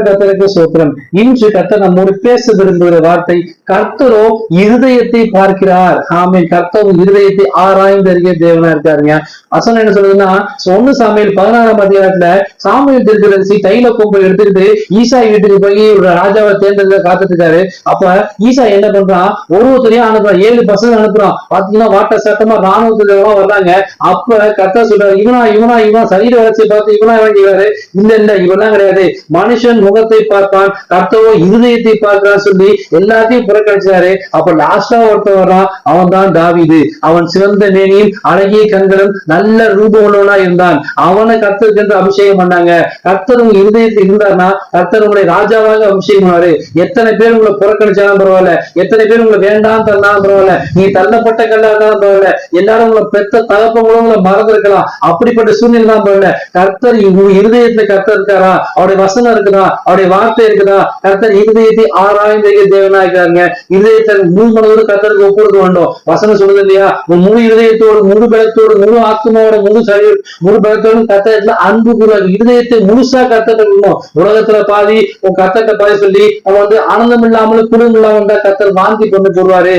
கர்த்தருக்கு சோத்திரம். இன்று கர்த்தர் நம்மோடு பேச விரும்புகிற வார்த்தை, கர்த்தரோ இருதயத்தை பார்க்கிறார். ஆமென். கர்த்தரும் இருதயத்தை ஆராய்ந்து அறிய தேவனா இருக்காருங்க. வசனம் என்ன சொல்றதுன்னா, 1 சாமுவேல் 16ஆம் அதிகாரத்துல சாமுவேல் தீர்க்கதரிசி தைல கொம்பை எடுத்துக்கிட்டு ஈசாய் வீட்டுக்கு போய் ஒரு ராஜாவை தேர்ந்தெடுக்க காத்துட்டு இருக்காரு. அப்ப ஈசா என்ன பண்றான், ஒருத்தரையும் அனுப்புறான், 7 பசங்க அனுப்புறான். பாத்தீங்கன்னா வாட்ட சட்டமா ராணுவத்துல வர்றாங்க. அப்ப கர்த்தர் சொல்றாரு, இவனா சரீர வளர்ச்சியை பார்த்து இவனா வேண்டியவாரு. இல்ல இவெல்லாம் கிடையாது, மனுஷன் முகத்தை பார்ப்பான், கர்த்தரோ இருதயத்தை பார்க்கிறான்னு சொல்லி எல்லாத்தையும் புறக்கணிச்சாரு. அப்ப லாஸ்டா ஒருத்தன் வர்றான், அவன் தான் தாவீது. அவன் சிவந்த மேனியும் அழகிய கண்களும் நல்ல ரூபவனா இருந்தான். அவனை கர்த்தருக்கு என்று அபிஷேகம் பண்ணாங்க. கர்த்தர் உங்க இருதயத்தில் இருந்தார்னா கர்த்தர் உங்களை ராஜாவாக அபிஷேகம் பண்ணுவாரு. எத்தனை பேர் உங்களை புறக்கணிச்சாலும் பரவாயில்ல, எத்தனை பேர் உங்களை வேண்டாம் தரலாம் பரவாயில்ல, நீ தள்ளப்பட்ட கல்லா இருந்தாலும் பரவாயில்ல, எல்லாரும் உங்களை பெத்த தகப்பங்களும் உங்களை மறந்துருக்கலாம், அப்படிப்பட்ட சூழ்நிலை தான் பரவாயில்ல. கர்த்தர் உங்க இருதயத்துல கர்த்தர் இருக்காரா, அவருடைய வசனம் இருக்குதா, அவருடைய வார்த்தை இருக்குதா, கர்த்தர் இருதயத்தை ஆராய்ந்து தேவனா இருக்காருங்க. இருதயத்தை முழு மனதோடு கர்த்தருக்கு ஒப்புறது வேண்டும். வசனம் சொல்லுது இல்லையா, முழு இருதயத்தோடு, முழு பலத்தோடு, முழு ஆத்மாவோட, முழு சரீரம், முழு பலத்தோடு கர்த்தத்துல அன்பு கூறாது. இருதயத்தை முழுசா கர்த்தட்ட இருக்கணும். உலகத்துல பாதி உன் கர்த்தட்ட பாதி சொல்லி அவன் ஆனந்தம் இல்லாமல் குடும்பம் இல்லாமல் கர்த்தர் வாந்தி கொண்டு போடுவாரு.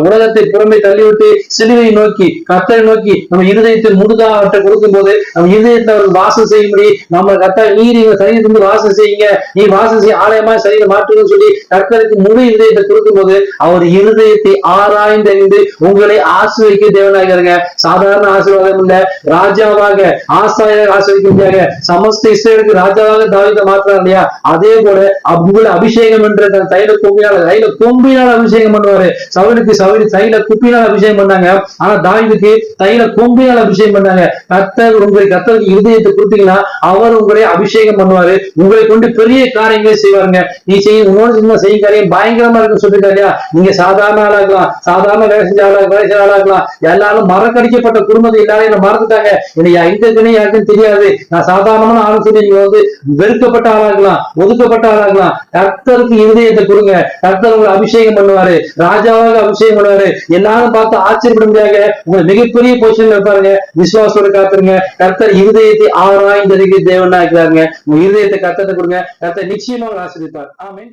உலகத்தை புறமை தள்ளிவிட்டு சிலுவை நோக்கி கர்த்தரை நோக்கி நம்ம இருதயத்தை முழுதா அவர்கிட்ட கொடுக்கும் போது நம்ம இருதயத்தை அவர்கள் வாசம் செய்யும்படி நம்ம கர்த்தர் நீர் சரீரத்திலிருந்து வாசம் செய்யுங்க, நீ வாசம் செய்ய ஆலயமா சரீரம் மாற்றுன்னு சொல்லி கர்த்தருக்கு முழு இருதயத்தை கொடுக்கும் போது அவர் இருதயத்தை ஆராய்ந்து உங்களை ஆசீர்வதிக்க தேவனாக. சாதாரண ஆசீர்வாதம் இல்ல, ராஜாவாக ஆசாரியாக ஆசீர்வதிக்க முடியாத சமஸ்த இஸ்ரவேலுக்கு ராஜாவாக தாவீதை மாற்றார் இல்லையா, அதே போல உங்களை அபிஷேகம் என்ற தைல கொம்பினால் அபிஷேகம் பண்ணுவாரு. சவுலுக்கு தைல குப்பினால் அபிஷேகம் பண்ணாங்க, ஆனா தாவீதுக்கு தைல கொம்பினால் அபிஷேகம் பண்ணாங்க. கர்த்தருக்கு இருதயத்தை கொடுத்தீங்கன்னா அவர் உங்களை அபிஷேகம் பண்ணுவாரு. உங்களை கொண்டு பெரிய காரியங்களை செய்வாருங்க. நீ உன்னோட செய்யும் காரியம் பயங்கரமா இருக்குன்னு சொல்லிருக்காரு இல்லையா, நீங்க சாதாரண ஆளாகலாம், சாதாரண வேலை செஞ்ச ஆளாகலாம், எல்லாரும் மறக்கடிக்கப்பட்ட குடும்பத்தை எல்லாரும் மறந்துட்டாங்க, எங்க யாருக்கும் தெரியாது, நான் சாதாரணமான ஆளு சொல்லி நீங்க வெறுக்கப்பட்ட ஆளாகலாம், ஒதுக்கப்பட்ட ஆளாகலாம். கர்த்தருக்கு இருதயத்தை கொடுங்க, கர்த்தர் உங்களை அபிஷேகம் பண்ணுவாரு, ராஜாவாக அபிஷேகம் பண்ணுவாரு. எல்லாரும் பார்த்து ஆச்சரியப்பட முடியாத உங்களை மிகப்பெரிய பொசிஷன்ல இருப்பாருங்க. விசுவாசத்தோட காத்துருங்க. கர்த்தர் இருதயத்தை ஆராய்ந்து தேவனா இருக்கிறாருங்க. உங்க இருதயத்தை கர்த்தத்தை கொடுங்க, கர்த்தர் நிச்சயமாக ஆசீர்வதிப்பார். ஆமென்.